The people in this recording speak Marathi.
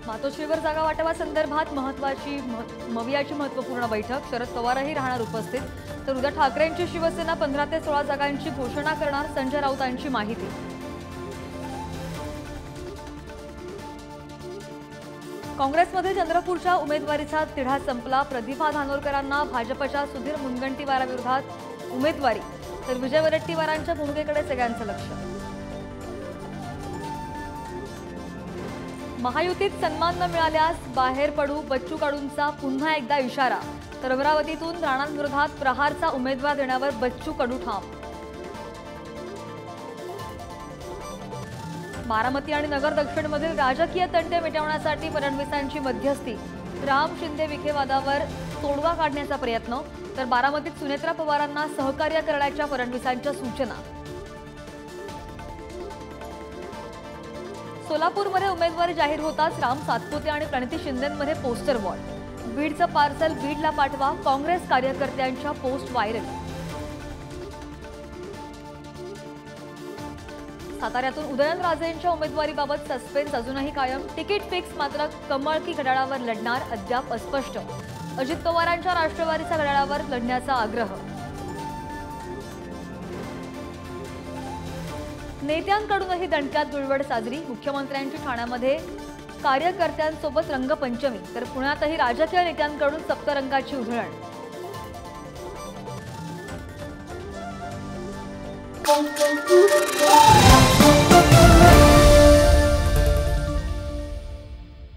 मातोश्रीवर जागा वाटपासंदर्भात मवियाची महत्त्वपूर्ण बैठक. शरद पवारही राहणार उपस्थित. तर उद्धव ठाकरेंची शिवसेना 15 ते 16 जागांची घोषणा करणार. संजय राऊतांची माहिती. काँग्रेसमध्ये चंद्रपूरच्या उमेदवारीचा तिढा संपला. प्रतिभा धानोरकरांना भाजपच्या सुधीर मुनगंटीवाराविरोधात उमेदवारी. तर विजय वडेट्टीवारांच्या भूमिकेकडे सगळ्यांचं लक्ष. महायुतीत सन्मान न मिळाल्यास बाहेर पडू, बच्चू कडूंचा पुन्हा एकदा इशारा. तर अमरावतीतून राणांविरोधात प्रहारचा उमेदवार देण्यावर बच्चू कडू ठाम. बारामती आणि नगर दक्षिणमधील राजकीय तंटे मिटवण्यासाठी फडणवीसांची मध्यस्थी. राम शिंदे विखे वादावर तोडगा काढण्याचा प्रयत्न. तर बारामतीत सुनेत्रा पवारांना सहकार्य करण्याच्या फडणवीसांच्या सूचना. सोलापूरमध्ये उमेदवारी जाहीर होताच राम सातपुते आणि प्रणिती शिंदेंमध्ये पोस्टर वॉर. बीडचं पार्सल बीडला पाठवा. काँग्रेस कार्यकर्त्यांच्या पोस्ट व्हायरल. साताऱ्यातून उदयनराजेंच्या उमेदवारीबाबत सस्पेन्स अजूनही कायम. तिकीट फिक्स, मात्र कमळ की घड्याळावर लढणार अद्याप अस्पष्ट. अजित पवारांच्या राष्ट्रवादीच्या घड्याळावर लढण्याचा आग्रह. नेत्यांकडूनही दणक्यात धुळवड साजरी. मुख्यमंत्र्यांची ठाण्यामध्ये कार्यकर्त्यांसोबत रंगपंचमी. तर पुण्यातही राजकीय नेत्यांकडून सप्तरंगाची उधळण.